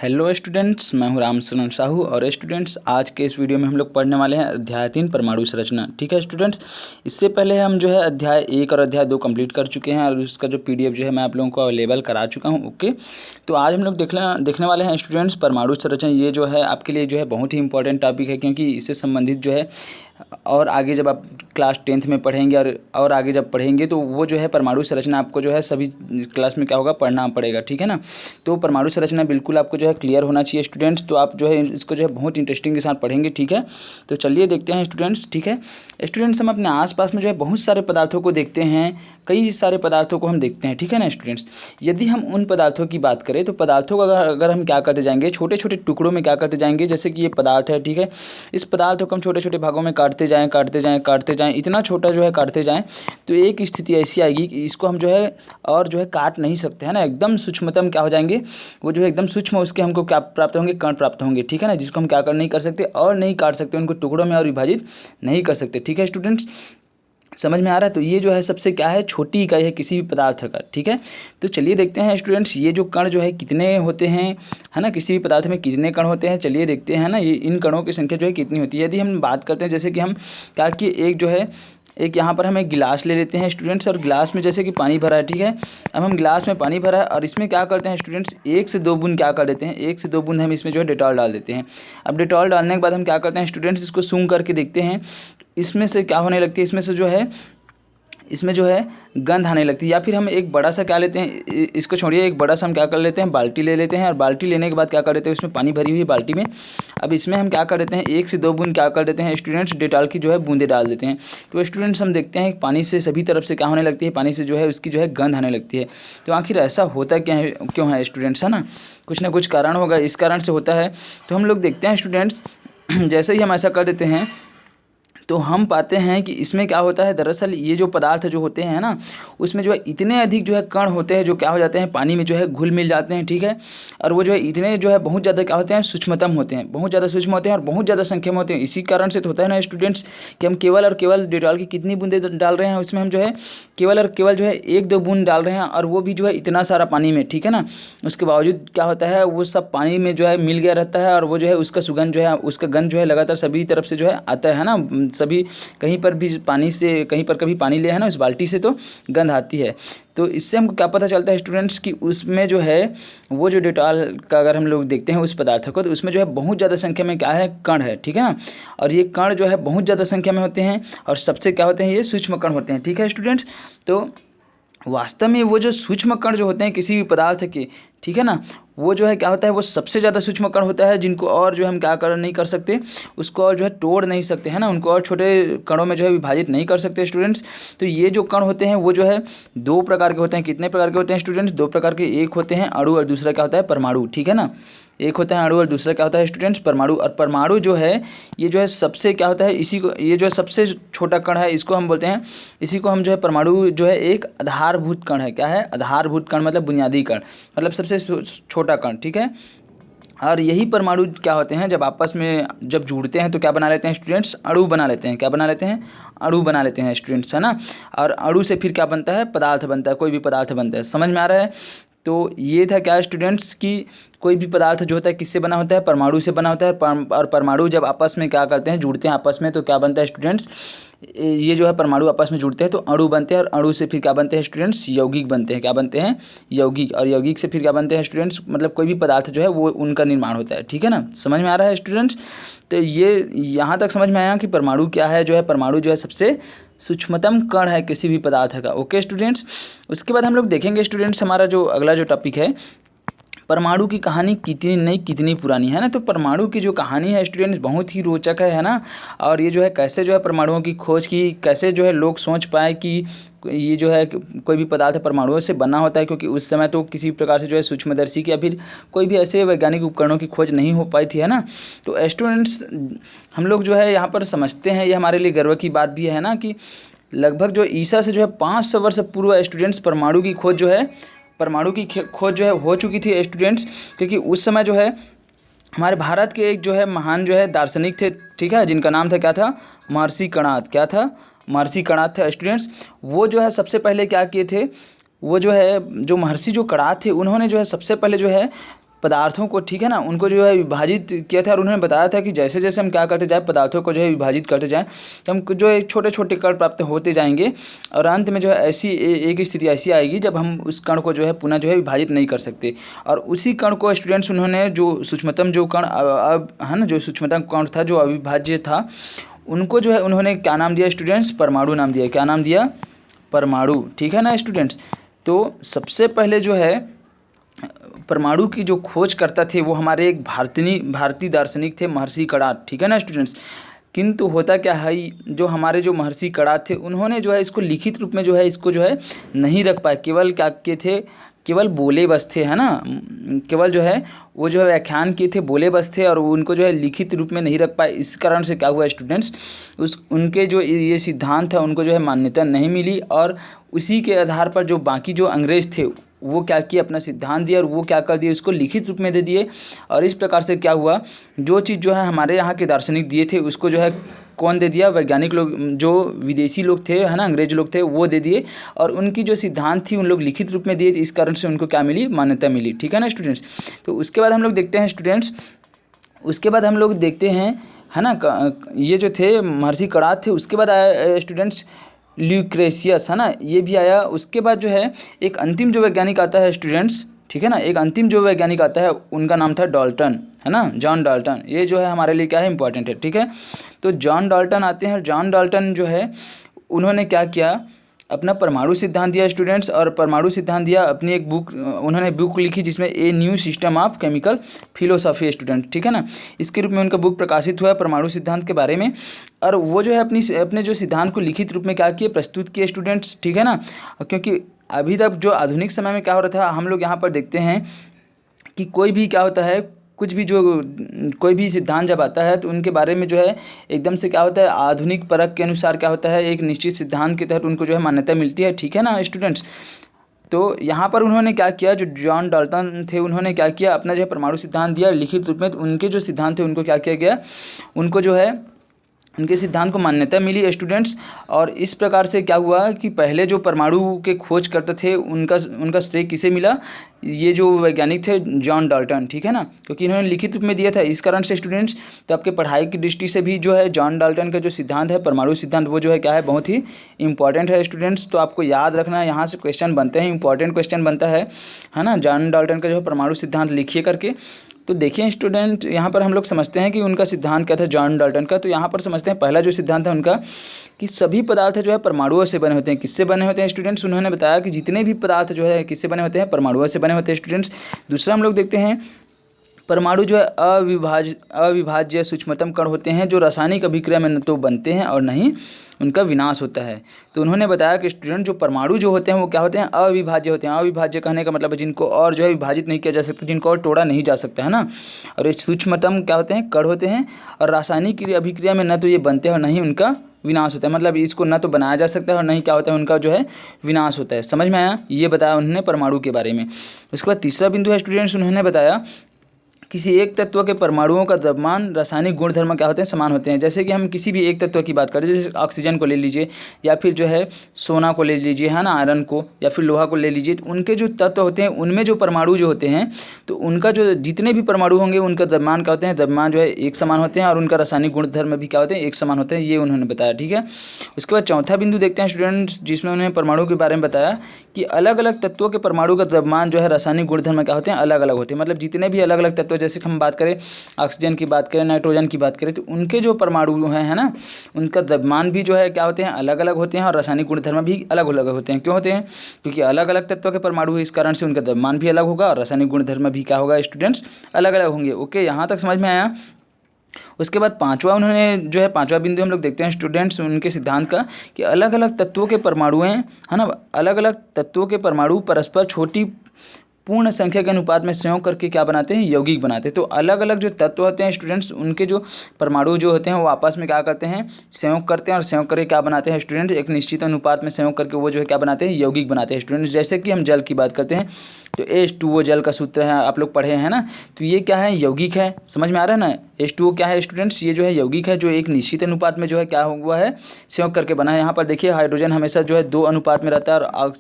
Hello students, मैं हूं रामशरण साहू और स्टूडेंट्स आज के इस वीडियो में हम लोग पढ़ने वाले हैं अध्याय 3 परमाणु संरचना। ठीक है स्टूडेंट्स, इससे पहले हम जो है अध्याय 1 और अध्याय 2 कंप्लीट कर चुके हैं और उसका जो पीडीएफ जो है मैं आप लोगों को अवेलेबल करा चुका हूं। ओके, तो आज हम लोग देखने वाले हैं स्टूडेंट्स परमाणु संरचना। ये जो है आपके लिए जो है बहुत ही इंपॉर्टेंट टॉपिक है, क्योंकि इससे संबंधित जो है और आगे जब आप क्लास 10th में पढ़ेंगे और आगे जब पढ़ेंगे तो वो जो है परमाणु संरचना आपको जो है सभी क्लास में क्या होगा, पढ़ना पड़ेगा। ठीक है ना, तो परमाणु संरचना बिल्कुल आपको जो है क्लियर होना चाहिए स्टूडेंट्स। तो आप जो है इसको जो है बहुत इंटरेस्टिंग के साथ पढ़ेंगे। ठीक है, तो चलिए देखते हैं स्टूडेंट्स। ठीक है स्टूडेंट्स, हम अपने आसपास में जो है बहुत सारे पदार्थों को देखते हैं, कई सारे पदार्थों को हम देखते हैं। ठीक है ना स्टूडेंट्स, यदि हम उन पदार्थों की बात करें तो पदार्थों को अगर हम क्या करते जाएंगे, छोटे छोटे टुकड़ों में क्या करते जाएंगे। जैसे कि ये पदार्थ है, ठीक है, इस पदार्थ को हम छोटे छोटे भागों में काटते जाएं, इतना छोटा जो है काटते जाएं तो एक स्थिति ऐसी आएगी कि इसको हम जो है और जो है काट नहीं सकते हैं ना। एकदम सूक्ष्मतम क्या हो जाएंगे, वो जो है एकदम सूक्ष्म, उसके हमको क्या प्राप्त होंगे, कण प्राप्त होंगे। ठीक है ना, जिसको हम क्या नहीं कर सकते और नहीं काट सकते, उनको टुकड़ों में और विभाजित नहीं कर सकते। ठीक है स्टूडेंट्स, समझ में आ रहा है। तो ये जो है सबसे क्या है, छोटी इकाई है किसी भी पदार्थ का। ठीक है, तो चलिए देखते हैं स्टूडेंट्स, ये जो कण जो है कितने होते हैं, है ना, किसी भी पदार्थ में कितने कण होते हैं। चलिए देखते हैं ना, ये इन कणों की संख्या जो है कितनी होती है। यदि हम बात करते हैं, जैसे कि हम क्या कि एक जो है एक यहाँ पर हम एक गिलास ले लेते हैं स्टूडेंट्स, और गिलास में जैसे कि पानी भरा है। ठीक है, अब हम गिलास में पानी भरा है और इसमें क्या करते हैं स्टूडेंट्स, 1 से 2 बूंद क्या कर देते हैं, 1 से 2 बूंद हम इसमें जो है डेटॉल डाल देते हैं। अब डेटॉल डालने के बाद हम क्या करते हैं स्टूडेंट्स, इसको सूंघ करके देखते हैं, इसमें से क्या होने लगती है, इसमें से जो है इसमें जो है गंध आने लगती है। या फिर हम एक बड़ा सा क्या लेते हैं, इसको छोड़िए, एक बड़ा सा हम क्या कर लेते हैं, बाल्टी ले लेते हैं, और बाल्टी लेने के बाद क्या कर देते हैं, उसमें पानी भरी हुई बाल्टी में अब इसमें हम क्या कर देते हैं, 1 से 2 बूंद क्या कर देते हैं स्टूडेंट्स, डेटॉल की जो है बूंदे डाल देते हैं। तो स्टूडेंट्स हम देखते हैं पानी से सभी तरफ से क्या होने लगती है, पानी से जो है उसकी जो है गंध आने लगती है। तो आखिर ऐसा होता क्या है, क्यों है स्टूडेंट्स, है ना, कुछ ना कुछ कारण होगा, इस कारण से होता है। तो हम लोग देखते हैं स्टूडेंट्स, जैसे ही हम ऐसा कर देते हैं तो हम पाते हैं कि इसमें क्या होता है, दरअसल ये जो पदार्थ जो होते हैं ना, उसमें जो है इतने अधिक जो है कण होते हैं जो क्या हो जाते हैं, पानी में जो है घुल मिल जाते हैं। ठीक है, और वो जो है इतने जो है बहुत ज़्यादा क्या होते हैं, सूक्ष्मतम होते हैं, बहुत ज़्यादा सूक्ष्म होते हैं और बहुत ज़्यादा संख्या में होते हैं। इसी कारण से तो होता है ना स्टूडेंट्स कि हम केवल और केवल डेटॉल की कितनी बूंदे डाल रहे हैं, उसमें हम जो है केवल और केवल जो है 1-2 बूंद डाल रहे हैं, और वो भी जो है इतना सारा पानी में। ठीक है ना, उसके बावजूद क्या होता है, वो सब पानी में जो है मिल गया रहता है, और वो जो है उसका सुगंध जो है, उसका गंध जो है लगातार सभी तरफ से जो है आता है ना, सभी कहीं पर भी पानी से कहीं पर कभी पानी लिया है ना उस बाल्टी से, तो गंध आती है। तो इससे हमको क्या पता चलता है स्टूडेंट्स कि उसमें जो है वो जो डेटॉल का अगर हम लोग देखते हैं उस पदार्थ को, तो उसमें जो है बहुत ज़्यादा संख्या में क्या है, कण है। ठीक है ना, और ये कण जो है बहुत ज़्यादा संख्या में होते हैं, और सबसे क्या होते हैं, ये सूक्ष्म कण होते हैं। ठीक है स्टूडेंट्स, तो वास्तव में वो जो सूक्ष्म कण जो होते हैं किसी भी पदार्थ के, ठीक है ना, वो जो है क्या होता है, वो सबसे ज़्यादा सूक्ष्म कण होता है, जिनको और जो हम क्या कर नहीं कर सकते, उसको और जो है तोड़ नहीं सकते, है ना, उनको और छोटे कणों में जो है विभाजित नहीं कर सकते स्टूडेंट्स। तो ये जो कण होते हैं वो जो है 2 प्रकार के होते हैं। कितने प्रकार के होते हैं स्टूडेंट्स, 2 प्रकार के। एक होते हैं अणु और दूसरा क्या होता है, परमाणु। ठीक है ना, एक होता है अणु और दूसरा क्या होता है स्टूडेंट्स, परमाणु। और परमाणु जो है ये जो है सबसे क्या होता है, इसी को, ये जो है सबसे छोटा कण है, इसको हम बोलते हैं, इसी को हम जो है परमाणु जो है एक आधारभूत कण है। क्या है, आधारभूत कण, मतलब बुनियादी कण, मतलब सबसे छोटा कण। ठीक है, और यही परमाणु क्या होते हैं, जब आपस में जब जुड़ते हैं तो क्या बना लेते हैं स्टूडेंट्स, अणु बना लेते हैं। क्या बना लेते हैं, अणु बना लेते हैं स्टूडेंट्स, है ना। और अणु से फिर क्या बनता है, पदार्थ बनता है, कोई भी पदार्थ बनता है। समझ में आ रहा है। तो ये था क्या स्टूडेंट्स कि कोई भी पदार्थ जो होता है किससे बना होता है, परमाणु से बना होता है। और परमाणु जब आपस में क्या करते हैं, जुड़ते हैं आपस में, तो क्या बनता है स्टूडेंट्स, ये जो है परमाणु आपस में जुड़ते हैं तो अणु बनते हैं, और अणु से फिर क्या बनते हैं स्टूडेंट्स, यौगिक बनते हैं। क्या बनते हैं, यौगिक। और यौगिक से फिर क्या बनते हैं स्टूडेंट्स, मतलब कोई भी पदार्थ जो है वो उनका निर्माण होता है। ठीक है ना, समझ में आ रहा है स्टूडेंट्स। तो ये यहाँ तक समझ में आया कि परमाणु क्या है, जो है परमाणु जो है सबसे सूक्ष्मतम कण है किसी भी पदार्थ का। ओके स्टूडेंट्स, उसके बाद हम लोग देखेंगे स्टूडेंट्स, हमारा जो अगला जो टॉपिक है, परमाणु की कहानी कितनी नई कितनी पुरानी, है ना। तो परमाणु की जो कहानी है स्टूडेंट्स बहुत ही रोचक है ना। और ये जो है कैसे जो है परमाणुओं की खोज की, कैसे जो है लोग सोच पाए कि ये जो है कोई भी पदार्थ परमाणुओं से बना होता है, क्योंकि उस समय तो किसी प्रकार से जो है सूक्ष्मदर्शी की या फिर कोई भी ऐसे वैज्ञानिक उपकरणों की खोज नहीं हो पाई थी, है ना। तो स्टूडेंट्स हम लोग जो है यहाँ पर समझते हैं, ये हमारे लिए गर्व की बात भी है ना, कि लगभग जो ईसा से जो है 500 वर्ष पूर्व स्टूडेंट्स परमाणु की खोज जो है, परमाणु की खोज जो है हो चुकी थी स्टूडेंट्स। क्योंकि उस समय जो है हमारे भारत के एक जो है महान जो है दार्शनिक थे, ठीक है, जिनका नाम था, क्या था, महर्षि कणाद। क्या था, महर्षि कणाद थे स्टूडेंट्स। वो जो है सबसे पहले क्या किए थे, वो जो है जो महर्षि जो कणाद थे, उन्होंने जो है सबसे पहले जो है पदार्थों को, ठीक है ना, उनको जो है विभाजित किया था और उन्होंने बताया था कि जैसे जैसे हम क्या करते जाए पदार्थों को जो है विभाजित करते जाएँ तो हम जो है छोटे छोटे कण प्राप्त होते जाएंगे और अंत में जो है ऐसी एक स्थिति ऐसी आएगी जब हम उस कण को जो है पुनः जो है विभाजित नहीं कर सकते। और उसी कण को स्टूडेंट्स उन्होंने जो सूक्ष्मतम जो कण है ना, जो सूक्ष्मतम कण था जो अविभाज्य था, उनको जो है उन्होंने क्या नाम दिया स्टूडेंट्स, परमाणु नाम दिया। क्या नाम दिया? परमाणु, ठीक है ना स्टूडेंट्स। तो सबसे पहले जो है परमाणु की जो खोज करता थे वो हमारे एक भारतीय दार्शनिक थे, महर्षि कणाद, ठीक है ना स्टूडेंट्स। किंतु होता क्या है, जो हमारे जो महर्षि कणाद थे उन्होंने जो है इसको लिखित रूप में जो है इसको जो है नहीं रख पाए, केवल क्या किए थे, केवल बोले बस थे, है ना, केवल जो है वो जो है व्याख्यान किए थे, बोले बस थे और उनको जो है लिखित रूप में नहीं रख पाए। इस कारण से क्या हुआ स्टूडेंट्स, उनके जो ये सिद्धांत था उनको जो है मान्यता नहीं मिली और उसी के आधार पर जो बाकी जो अंग्रेज थे वो क्या किए, अपना सिद्धांत दिया और वो क्या कर दिए, उसको लिखित रूप में दे दिए। और इस प्रकार से क्या हुआ, जो चीज़ जो है हमारे यहाँ के दार्शनिक दिए थे उसको जो है कौन दे दिया, वैज्ञानिक लोग, जो विदेशी लोग थे, है ना, अंग्रेज लोग थे, वो दे दिए और उनकी जो सिद्धांत थी उन लोग लिखित रूप में दिए। इस कारण से उनको क्या मिली, मान्यता मिली, ठीक है ना स्टूडेंट्स। तो उसके बाद हम लोग देखते हैं स्टूडेंट्स, उसके बाद हम लोग देखते हैं, है ना, ये जो थे महर्षि कणाद थे, उसके बाद आया स्टूडेंट्स ल्यूक्रेशियस, है ना, ये भी आया। उसके बाद जो है एक अंतिम जो वैज्ञानिक आता है स्टूडेंट्स, ठीक है ना, एक अंतिम जो वैज्ञानिक आता है उनका नाम था डाल्टन, है ना, जॉन डाल्टन। ये जो है हमारे लिए क्या है, इंपॉर्टेंट है, ठीक है। तो जॉन डाल्टन आते हैं और जॉन डाल्टन जो है उन्होंने क्या किया, अपना परमाणु सिद्धांत दिया स्टूडेंट्स। और परमाणु सिद्धांत दिया, अपनी एक बुक, उन्होंने बुक लिखी जिसमें a new system of chemical philosophy student, ठीक है ना, इसके रूप में उनका बुक प्रकाशित हुआ परमाणु सिद्धांत के बारे में। और वो जो है अपने जो सिद्धांत को लिखित रूप में क्या किए, प्रस्तुत किए स्टूडेंट्स, ठीक है ना। क्योंकि अभी तक जो आधुनिक समय में क्या हो रहा था, हम लोग यहाँ पर देखते हैं कि कोई भी क्या होता है, कुछ भी जो कोई भी सिद्धांत जब आता है तो उनके बारे में जो है एकदम से क्या होता है, आधुनिक परख के अनुसार क्या होता है, एक निश्चित सिद्धांत के तहत उनको जो है मान्यता मिलती है, ठीक है ना स्टूडेंट्स। तो यहाँ पर उन्होंने क्या किया, जो जॉन डाल्टन थे उन्होंने क्या किया, अपना जो है परमाणु सिद्धांत दिया लिखित रूप में। तो उनके जो सिद्धांत थे उनको क्या किया गया, उनको जो है उनके सिद्धांत को मान्यता मिली स्टूडेंट्स। और इस प्रकार से क्या हुआ कि पहले जो परमाणु के खोज करते थे उनका श्रेय किसे मिला, ये जो वैज्ञानिक थे जॉन डाल्टन, ठीक है ना, क्योंकि इन्होंने लिखित रूप में दिया था। इस कारण से स्टूडेंट्स, तो आपके पढ़ाई की दृष्टि से भी जो है जॉन डाल्टन का जो सिद्धांत है, परमाणु सिद्धांत, वो जो है क्या है, बहुत ही इंपॉर्टेंट है स्टूडेंट्स। तो आपको याद रखना है, यहाँ से क्वेश्चन बनते हैं, इंपॉर्टेंट क्वेश्चन बनता है ना, जॉन डाल्टन का जो है परमाणु सिद्धांत लिखिए करके। तो देखिए स्टूडेंट, यहाँ पर हम लोग समझते हैं कि उनका सिद्धांत क्या था जॉन डाल्टन का। तो यहाँ पर समझते हैं पहला जो सिद्धांत है उनका, कि सभी पदार्थ जो है परमाणुओं से बने होते हैं। किससे बने होते हैं स्टूडेंट्स, उन्होंने बताया कि जितने भी पदार्थ जो है किससे बने होते हैं, परमाणुओं से बने होते हैं स्टूडेंट्स। दूसरा हम लोग देखते हैं, परमाणु जो है अविभाज्य सूक्ष्मतम कण होते हैं जो रासायनिक अभिक्रिया में न तो बनते हैं और न ही उनका विनाश होता है। तो उन्होंने बताया कि स्टूडेंट, जो परमाणु जो होते हैं वो क्या होते हैं, अविभाज्य होते हैं। अविभाज्य कहने का मतलब है जिनको और जो है विभाजित नहीं किया जा सकता, जिनको और तोड़ा नहीं जा सकता, है ना। और ये सूक्ष्मतम क्या होते हैं, कण होते हैं और रासायनिक अभिक्रिया में न तो ये बनते हैं और न ही उनका विनाश होता है। मतलब इसको न तो बनाया जा सकता है और न ही क्या होता है, उनका जो है विनाश होता है। समझ में आया, ये बताया उन्होंने परमाणु के बारे में। उसके बाद तीसरा बिंदु है स्टूडेंट्स, उन्होंने बताया किसी एक तत्व के परमाणुओं का द्रव्यमान रासायनिक गुणधर्म क्या होते हैं, समान होते हैं। जैसे कि हम किसी भी एक तत्व की बात करें, जैसे ऑक्सीजन को ले लीजिए या फिर जो है सोना को ले लीजिए, है ना, आयरन को, या फिर लोहा को ले लीजिए। तो उनके जो तत्व होते हैं उनमें जो परमाणु जो होते हैं, तो उनका जो जितने भी परमाणु होंगे उनका द्रव्यमान क्या होते हैं, द्रव्यमान जो है एक समान होते हैं और उनका रासायनिक गुणधर्म भी क्या होते हैं, एक समान होते हैं। ये उन्होंने बताया, ठीक है। उसके बाद चौथा बिंदु देखते हैं स्टूडेंट्स, जिसमें उन्होंने परमाणु के बारे में बताया कि अलग अलग तत्वों के परमाणु का द्रव्यमान जो है रासायनिक गुणधर्म क्या होते हैं, अलग अलग होते हैं। मतलब जितने भी अलग अलग तत्व, जैसे हम बात करें ऑक्सीजन की बात करें, नाइट्रोजन की बात करें, तो उनके जो परमाणु हैं, है ना, उनका द्रव्यमान भी जो है क्या होते हैं, अलग अलग होते हैं और रासायनिक गुणधर्म भी अलग अलग होते हैं। क्यों होते हैं, क्योंकि अलग अलग तत्वों के परमाणु है, इस कारण से उनका द्रव्यमान भी अलग होगा और रासायनिक गुणधर्म भी क्या होगा स्टूडेंट्स, अलग अलग होंगे। ओके, यहाँ तक समझ में आया। उसके बाद पांचवा उन्होंने जो है, पांचवा बिंदु हम लोग देखते हैं स्टूडेंट्स उनके सिद्धांत का, कि अलग अलग तत्वों के परमाणु हैं, है ना, अलग अलग तत्वों के परमाणु परस्पर छोटी पूर्ण संख्या के अनुपात में संयोग करके क्या बनाते हैं, यौगिक बनाते हैं। तो अलग अलग जो तत्व होते हैं स्टूडेंट्स, उनके जो परमाणु जो होते हैं वो आपस में क्या करते हैं, संयोग करते हैं और संयोग करके क्या बनाते हैं स्टूडेंट्स, एक निश्चित अनुपात में संयोग करके वो जो है क्या बनाते हैं, यौगिक बनाते हैं स्टूडेंट्स। जैसे कि हम जल की बात करते हैं, तो H2O जल का सूत्र है, आप लोग पढ़े हैं ना। तो ये क्या है, यौगिक है, समझ में आ रहा है ना। H2O क्या है स्टूडेंट्स, ये जो है यौगिक है जो एक निश्चित अनुपात में जो है क्या हुआ है, संयोग करके बना है। यहाँ पर देखिए हाइड्रोजन हमेशा जो है 2 अनुपात में रहता है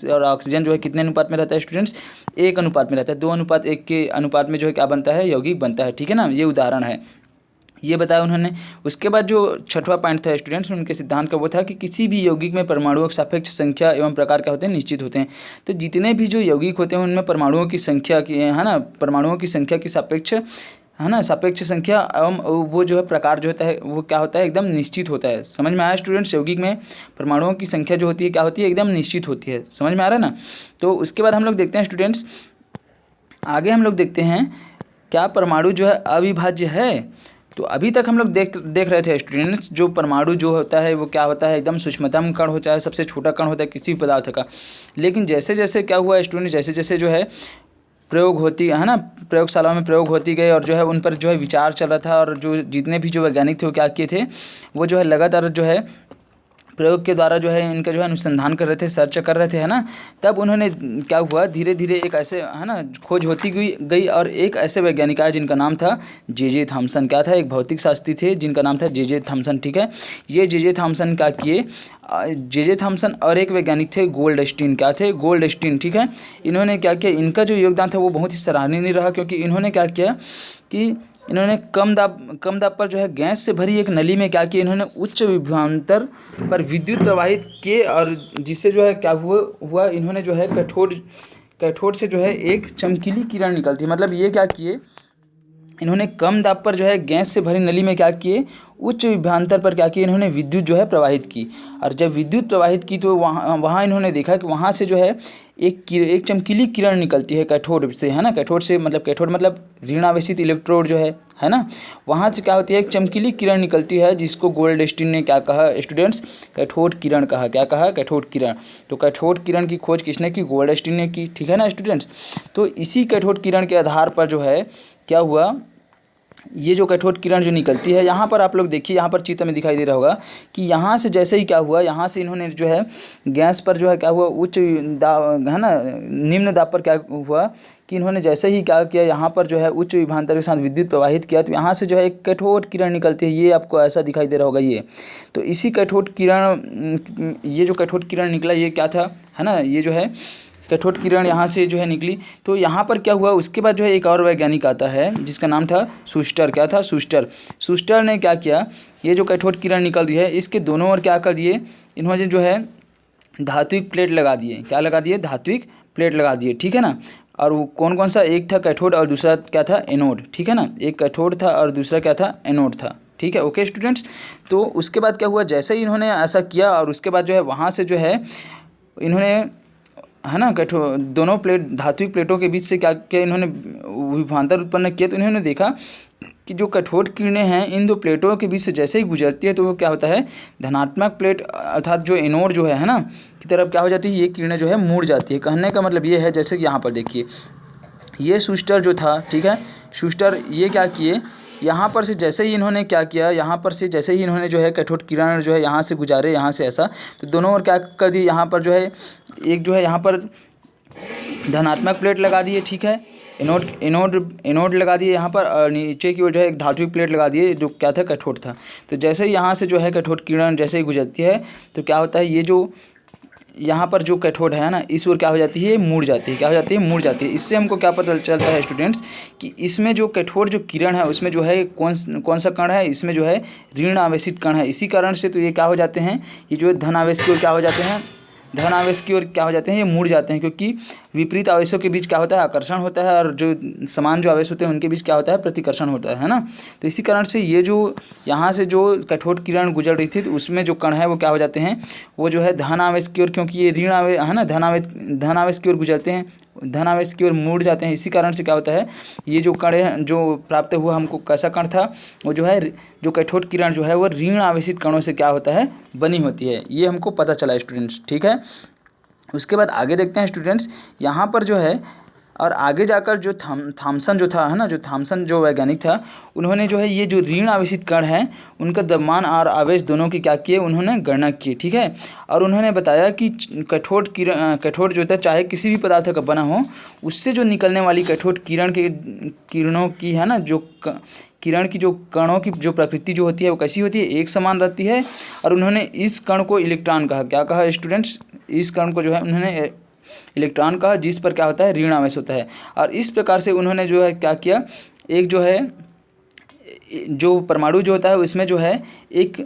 और ऑक्सीजन जो है कितने अनुपात में रहता है स्टूडेंट्स, 1 अनुपात में रहता है। 2:1 के अनुपात में जो है क्या बनता है, यौगिक बनता है, ठीक है ना। ये उदाहरण है, ये बताया उन्होंने। उसके बाद जो छठवां पॉइंट था स्टूडेंट्स उनके सिद्धांत का, वो था कि किसी भी यौगिक में परमाणुओं की सापेक्ष संख्या एवं प्रकार क्या होते हैं, निश्चित होते हैं। तो जितने भी जो यौगिक होते हैं उनमें परमाणुओं की संख्या की, है ना, परमाणुओं की संख्या की सापेक्ष, है ना, सापेक्ष संख्या एवं वो जो है प्रकार जो होता है वो क्या होता है, एकदम निश्चित होता है। समझ में आया स्टूडेंट्स, यौगिक में परमाणुओं की संख्या जो होती है क्या होती है, एकदम निश्चित होती है। समझ में आ रहा है ना। तो उसके बाद हम लोग देखते हैं स्टूडेंट्स, आगे हम लोग देखते हैं क्या परमाणु जो है अविभाज्य है। तो अभी तक हम लोग देख रहे थे स्टूडेंट्स, जो परमाणु जो होता है वो क्या होता है, एकदम सूक्ष्मतम कण होता है, सबसे छोटा कण होता है किसी पदार्थ का। लेकिन जैसे जैसे क्या हुआ स्टूडेंट, जैसे जैसे जो है प्रयोग होती है ना, प्रयोगशाला में प्रयोग होती गई और जो है उन पर जो है विचार चल रहा था, और जो जितने भी जो वैज्ञानिक थे वो क्या किए थे, वो जो है लगातार जो है प्रयोग के द्वारा जो है इनका जो है अनुसंधान कर रहे थे, सर्च कर रहे थे, है ना। तब उन्होंने क्या हुआ, धीरे धीरे एक ऐसे, है ना, खोज होती गई और एक ऐसे वैज्ञानिक आए जिनका नाम था जे थॉमसन। क्या था, एक भौतिक शास्त्री थे जिनका नाम था जे थॉमसन, ठीक है। ये जे थॉमसन क्या किए, जे थॉमसन और एक वैज्ञानिक थे गोल्डस्टीन, क्या थे, गोल्डस्टीन, ठीक है। इन्होंने क्या किया, इनका जो योगदान था वो बहुत ही सराहनीय रहा, क्योंकि इन्होंने क्या किया कि इन्होंने कम दाब पर जो है गैस से भरी एक नली में क्या किया, इन्होंने उच्च विभवांतर पर विद्युत प्रवाहित किए, और जिससे जो है क्या हुआ इन्होंने जो है कैथोड से जो है एक चमकीली किरण निकलती है। मतलब ये क्या किए, इन्होंने कम दाब पर जो है गैस से भरी नली में क्या किए, उच्च विभवांतर पर क्या किए, इन्होंने विद्युत जो है प्रवाहित की। और जब विद्युत प्रवाहित की तो वहाँ इन्होंने देखा कि वहाँ से जो है एक चमकीली किरण निकलती है कैथोड से, है ना। कैथोड से मतलब, कैथोड मतलब ऋण आवेशित इलेक्ट्रोड जो है ना। वहाँ से क्या होती है, एक चमकीली किरण निकलती है जिसको गोल्डस्टीन ने क्या कहा स्टूडेंट्स, कैथोड किरण कहा। क्या कहा, कैथोड किरण। तो कैथोड किरण की खोज किसने की, गोल्डस्टीन ने की, ठीक है ना स्टूडेंट्स। तो इसी कैथोड किरण के आधार पर जो है क्या हुआ, ये जो कैथोड किरण जो निकलती है, यहाँ पर आप लोग देखिए, यहाँ पर चित्र में दिखाई दे रहा होगा कि यहाँ से जैसे ही क्या हुआ, यहाँ से इन्होंने जो है गैस पर जो है क्या हुआ, उच्च दाब, है ना, निम्न दाब पर क्या हुआ कि इन्होंने जैसे ही क्या किया, यहाँ पर जो है उच्च विभवांतर के साथ विद्युत प्रवाहित किया, तो यहाँ से जो है एक कैथोड किरण निकलती है। ये आपको ऐसा दिखाई दे रहा होगा ये। तो इसी कैथोड किरण, ये जो कैथोड किरण निकला ये क्या था, है ना, ये जो है कैथोड किरण यहाँ से जो है निकली। तो यहाँ पर क्या हुआ, उसके बाद जो है एक और वैज्ञानिक आता है जिसका नाम था शूस्टर। क्या था, शूस्टर ने क्या किया, ये जो कैथोड किरण निकल रही है इसके दोनों ओर क्या कर दिए, इन्होंने जो है धात्विक प्लेट लगा दिए। क्या लगा दिए, धात्विक प्लेट लगा दिए, ठीक है ना। और वो कौन कौन सा, एक था कैथोड और दूसरा क्या था, एनोड, ठीक है ना। एक कैथोड था और दूसरा क्या था, एनोड था, ठीक है। ओके स्टूडेंट्स, तो उसके बाद क्या हुआ, जैसे ही इन्होंने ऐसा किया और उसके बाद जो है वहाँ से जो है इन्होंने, है ना, दोनों प्लेट, धात्विक प्लेटों के बीच से क्या किया, इन्होंने विभवांतर उत्पन्न किया। तो इन्होंने देखा कि जो कैथोड किरणें हैं इन दो प्लेटों के बीच से जैसे ही गुजरती है तो वो क्या होता है, धनात्मक प्लेट अर्थात जो एनोड जो है ना, की तरफ क्या हो जाती है, ये किरणें जो है मुड़ जाती है। कहने का मतलब ये है, जैसे कि यहाँ पर देखिए ये शूस्टर जो था, ठीक है, शूस्टर ये क्या किए, यहाँ पर से जैसे ही इन्होंने क्या किया, यहाँ पर से जैसे ही इन्होंने जो है कैथोड किरण जो है यहाँ से गुजारे, यहाँ से ऐसा, तो दोनों ओर क्या कर दी, यहाँ पर जो है एक जो है यहाँ पर धनात्मक प्लेट लगा दिए, ठीक है, एनोड लगा दिए यहाँ पर, और नीचे की ओर जो है एक धात्विक प्लेट लगा दिए जो क्या था, कैथोड था। तो जैसे ही यहाँ से जो है कैथोड किरण जैसे ही गुजरती है तो क्या होता है, ये जो यहाँ पर जो कैथोड है ना, इस ओर क्या हो जाती है, मुड़ जाती है। क्या हो जाती है, मुड़ जाती है। इससे हमको क्या पता चलता है स्टूडेंट्स कि इसमें जो कैथोड जो किरण है उसमें जो है कौन सा कण है, इसमें जो है ऋण आवेशित कण है। इसी कारण से तो ये क्या हो जाते हैं, ये जो धन आवेश की ओर क्या हो जाते हैं, धन आवेश की ओर क्या हो जाते हैं, ये मुड़ जाते हैं, क्योंकि विपरीत आवेशों के बीच क्या होता है, आकर्षण होता है, और जो समान जो आवेश होते हैं उनके बीच क्या होता है, प्रतिकर्षण होता है ना। तो इसी कारण से ये जो यहाँ से जो कैथोड किरण गुजर रही थी तो उसमें जो कण है वो क्या हो जाते हैं, वो जो है धन आवेश की ओर, क्योंकि ये ऋण आवेश है ना, धन आवेश की ओर गुजरते हैं, धन आवेश की ओर मुड़ जाते हैं। इसी कारण से क्या होता है, ये जो कण है जो प्राप्त हुआ हमको कैसा कण था, वो जो है जो कैथोड किरण जो है वो ऋण आवेशित कणों से क्या होता है, बनी होती है। ये हमको पता चला स्टूडेंट्स, ठीक है। उसके बाद आगे देखते हैं स्टूडेंट्स, यहाँ पर जो है और आगे जाकर जो थॉमसन जो था, है ना, जो थॉमसन जो वैज्ञानिक था, उन्होंने जो है ये जो ऋण आवेशित कण हैं उनका द्रव्यमान और आवेश दोनों की क्या किए, उन्होंने गणना की, ठीक है। और उन्होंने बताया कि कठोर जो होता है, चाहे किसी भी पदार्थ का बना हो, उससे जो निकलने वाली कठोर किरणों की, है ना, जो किरण की जो कणों की जो प्रकृति जो होती है वो कैसी होती है, एक समान रहती है। और उन्होंने इस कण को इलेक्ट्रॉन कहा। क्या कहा स्टूडेंट्स? इस कण को जो है उन्होंने इलेक्ट्रॉन कहा, जिस पर क्या होता है, ऋण आवेश होता है। और इस प्रकार से उन्होंने जो है क्या किया, एक जो है जो परमाणु जो होता है उसमें जो है एक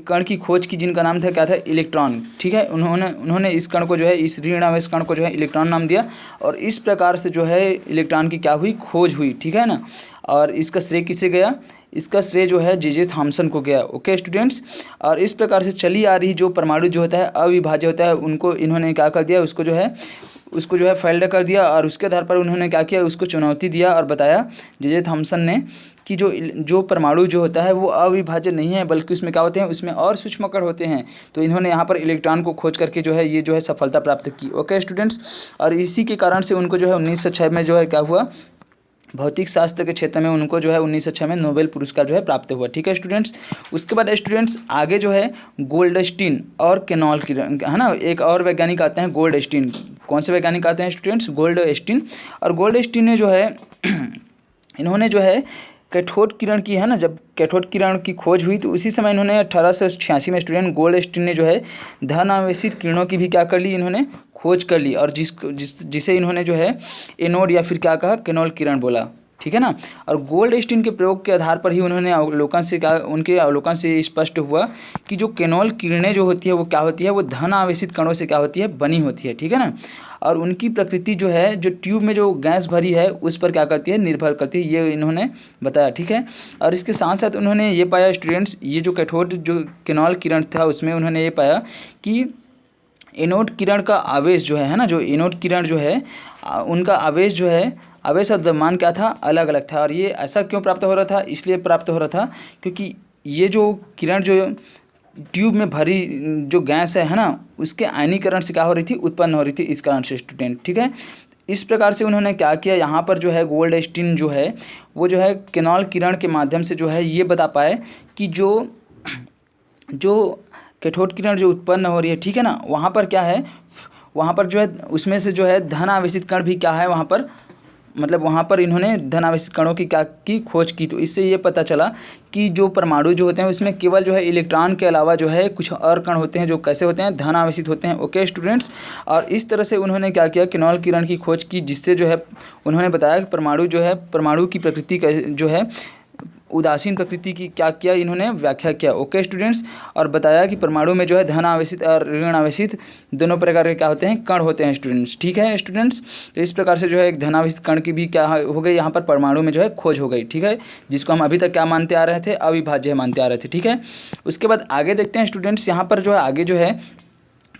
कण की खोज की, जिनका नाम था क्या था, इलेक्ट्रॉन, ठीक है। उन्होंने इस कण को जो है, इस ऋण आवेश कण को जो है इलेक्ट्रॉन नाम दिया। और इस प्रकार से जो है इलेक्ट्रॉन की क्या हुई, खोज हुई, ठीक है ना। और इसका श्रेय किसे गया? इसका श्रेय जो है जे थॉमसन को गया। Okay students. और इस प्रकार से चली आ रही जो परमाणु जो होता है अविभाज्य होता है, उनको इन्होंने क्या कर दिया, उसको जो है फेल्ड कर दिया। और उसके आधार पर उन्होंने क्या किया, उसको चुनौती दिया और बताया जे थॉमसन ने कि जो परमाणु जो होता है वो अविभाज्य नहीं है, बल्कि उसमें क्या होते हैं, उसमें और सूक्ष्म कण होते हैं। तो इन्होंने यहाँ पर इलेक्ट्रॉन को खोज करके जो है ये जो है सफलता प्राप्त की। Okay students. और इसी के कारण से उनको जो है 1906 में जो है क्या हुआ, भौतिक शास्त्र के क्षेत्र में उनको जो है 1906 में नोबेल पुरस्कार जो है प्राप्त हुआ, ठीक है स्टूडेंट्स। उसके बाद स्टूडेंट्स आगे जो है गोल्डस्टीन और केनॉल की, है ना, एक और वैज्ञानिक आते हैं गोल्डस्टीन। कौन से वैज्ञानिक आते हैं स्टूडेंट्स? गोल्डस्टीन। और गोल्डस्टीन ने जो है इन्होंने जो है कैथोड किरण की, है ना, जब कैथोड किरण की खोज हुई तो उसी समय इन्होंने 1886 में स्टूडेंट गोल्डस्टीन ने जो है धन आवेशित किरणों की भी क्या कर ली, इन्होंने खोज कर ली। और जिसे इन्होंने जो है एनोड या फिर क्या कहा, केनोल किरण बोला, ठीक है ना। और गोल्डस्टीन के प्रयोग के आधार पर ही उन्होंने उनके अवलोकन से स्पष्ट हुआ कि जो केनोल किरणें जो होती है वो क्या होती है, वो धन आवेशित कणों से क्या होती है, बनी होती है, ठीक है ना। और उनकी प्रकृति जो है, जो ट्यूब में जो गैस भरी है उस पर क्या करती है, निर्भर करती है, ये इन्होंने बताया, ठीक है। और इसके साथ साथ उन्होंने ये पाया स्टूडेंट्स, ये जो कैथोड जो केनोल किरण था उसमें उन्होंने ये पाया कि एनोड किरण का आवेश जो है ना, जो एनोड किरण जो है उनका आवेश जो है, आवेश और द्रव्यमान क्या था, अलग अलग था। और ये ऐसा क्यों प्राप्त हो रहा था? इसलिए प्राप्त हो रहा था क्योंकि ये जो किरण जो ट्यूब में भरी जो गैस है ना, उसके आयनीकरण से क्या हो रही थी, उत्पन्न हो रही थी, इस कारण से स्टूडेंट, ठीक है। इस प्रकार से उन्होंने क्या किया, यहाँ पर जो है गोल्डस्टीन जो है वो जो है केनॉल किरण के माध्यम से जो है ये बता पाए कि जो कैथोड किरण जो उत्पन्न हो रही है, ठीक है ना, वहाँ पर क्या है, वहाँ पर जो है उसमें से जो है धन आवेशित कण भी क्या है वहाँ पर, मतलब वहाँ पर इन्होंने धन आवेशित कणों की खोज की। तो इससे ये पता चला कि जो परमाणु जो होते हैं उसमें केवल जो है इलेक्ट्रॉन के अलावा जो है कुछ और कण होते हैं जो कैसे होते हैं, धन आवेशित होते हैं। Okay students. और इस तरह से उन्होंने क्या किया, केनॉल किरण की खोज की, जिससे जो है उन्होंने बताया कि परमाणु की प्रकृति जो है उदासीन प्रकृति की क्या किया, इन्होंने व्याख्या किया। Okay students. और बताया कि परमाणु में जो है धन आवेशित और ऋण आवेशित दोनों प्रकार के क्या होते हैं, कण होते हैं स्टूडेंट्स, ठीक है स्टूडेंट्स। तो इस प्रकार से जो है एक धन आवेशित कण की भी क्या हो गई, यहाँ पर परमाणु में जो है खोज हो गई, ठीक है, जिसको हम अभी तक क्या मानते आ रहे थे, अविभाज्य मानते आ रहे थे, ठीक है। उसके बाद आगे देखते हैं स्टूडेंट्स, यहाँ पर जो है आगे जो है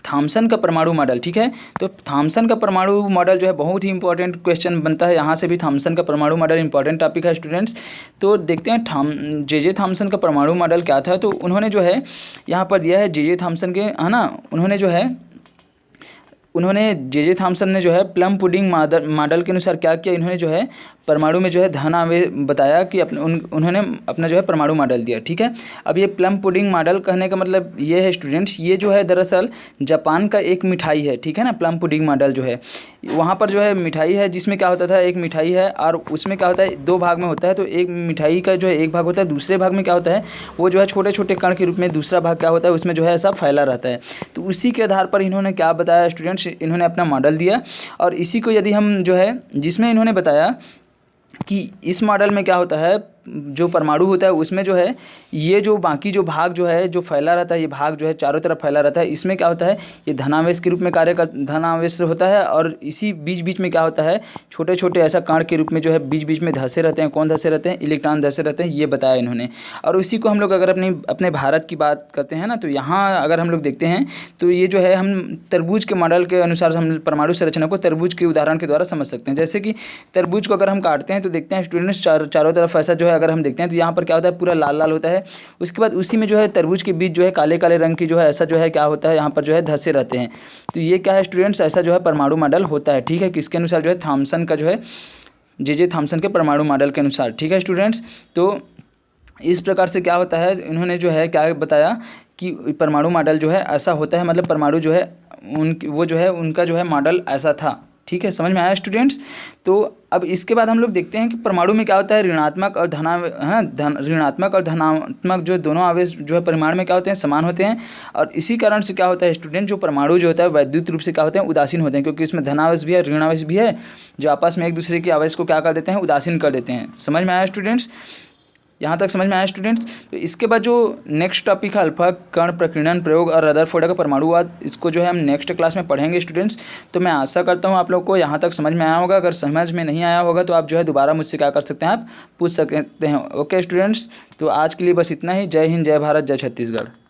थॉमसन का परमाणु मॉडल, ठीक है। तो थॉमसन का परमाणु मॉडल जो है बहुत ही इंपॉर्टेंट क्वेश्चन बनता है, यहाँ से भी थॉमसन का परमाणु मॉडल इंपॉर्टेंट टॉपिक है स्टूडेंट्स। तो देखते हैं जे थॉमसन का परमाणु मॉडल क्या था। तो उन्होंने जो है यहाँ पर दिया है जे थॉमसन के, है ना, उन्होंने जे थॉमसन ने जो है प्लम पुडिंग मॉडल के अनुसार क्या किया, इन्होंने जो है परमाणु में जो है धन आवेश बताया कि उन्होंने अपना जो है परमाणु मॉडल दिया, ठीक है। अब ये प्लम पुडिंग मॉडल कहने का मतलब ये है स्टूडेंट्स, ये जो है दरअसल जापान का एक मिठाई है, ठीक है ना। प्लम पुडिंग मॉडल जो है वहाँ पर जो है मिठाई है, जिसमें क्या होता था, एक मिठाई है और उसमें क्या होता है, दो भाग में होता है। तो एक मिठाई का जो है एक भाग होता है, दूसरे भाग में क्या होता है, वो जो है छोटे छोटे कण के रूप में दूसरा भाग क्या होता है, उसमें जो है ऐसा फैला रहता है। तो उसी के आधार पर इन्होंने क्या बताया स्टूडेंट्स, इन्होंने अपना मॉडल दिया। और इसी को यदि हम जो है, जिसमें इन्होंने बताया कि इस मॉडल में क्या होता है, जो परमाणु होता है उसमें जो है ये जो बाकी जो भाग जो है जो फैला रहता है, ये भाग जो है चारों तरफ फैला रहता है, इसमें क्या होता है, ये धनावेश के रूप में धनावेश होता है। और इसी बीच बीच में क्या होता है, छोटे छोटे ऐसा कण के रूप में जो है बीच बीच में धंसे रहते हैं। कौन धंसे रहते हैं, इलेक्ट्रॉन धंसे रहते हैं, ये बताया इन्होंने। और उसी को हम लोग अगर अपने भारत की बात करते हैं ना, तो यहाँ अगर हम लोग देखते हैं तो ये जो है हम तरबूज के मॉडल के अनुसार हम परमाणु संरचना को तरबूज के उदाहरण के द्वारा समझ सकते हैं। जैसे कि तरबूज को अगर हम काटते हैं तो देखते हैं स्टूडेंट्स चारों तरफ ऐसा जो है है अगर हम देखते हैं तो यहाँ पर क्या होता है, पूरा लाल लाल होता है। उसके बाद उसी में जो है तरबूज के बीच जो है काले काले रंग की जो है ऐसा जो है क्या होता है, यहाँ पर जो है धसे रहते हैं। तो ये क्या है स्टूडेंट्स, ऐसा जो है परमाणु मॉडल होता है। ठीक है, किसके अनुसार, जो है थॉमसन का जो है जे थॉमसन के परमाणु मॉडल के अनुसार। ठीक है स्टूडेंट्स, तो इस प्रकार से क्या होता है, इन्होंने जो है क्या बताया कि परमाणु मॉडल जो है ऐसा होता है, मतलब परमाणु जो है वो जो है उनका जो है मॉडल ऐसा था। ठीक है, समझ में आया स्टूडेंट्स। तो अब इसके बाद हम लोग देखते हैं कि परमाणु में क्या होता है, ऋणात्मक और ऋणात्मक और धनात्मक जो दोनों आवेश जो है परिमाण में क्या होते हैं, समान होते हैं। और इसी कारण से क्या होता है स्टूडेंट, जो परमाणु जो होता है वैद्युत रूप से क्या होते हैं, उदासीन होते हैं, क्योंकि इसमें धनावेश भी है ऋणावेश भी है, जो आपस में एक दूसरे के आवेश को क्या कर देते हैं, उदासीन कर देते हैं। समझ में आया स्टूडेंट्स, यहाँ तक समझ में आया स्टूडेंट्स। तो इसके बाद जो नेक्स्ट टॉपिक है अल्फा कण प्रकीर्णन प्रयोग और रदरफोर्ड का परमाणुवाद, इसको जो है हम नेक्स्ट क्लास में पढ़ेंगे स्टूडेंट्स। तो मैं आशा करता हूँ आप लोग को यहाँ तक समझ में आया होगा। अगर समझ में नहीं आया होगा तो आप जो है दोबारा मुझसे क्या कर सकते हैं, आप पूछ सकते हैं। ओके स्टूडेंट्स, तो आज के लिए बस इतना ही। जय हिंद, जय भारत, जय छत्तीसगढ़।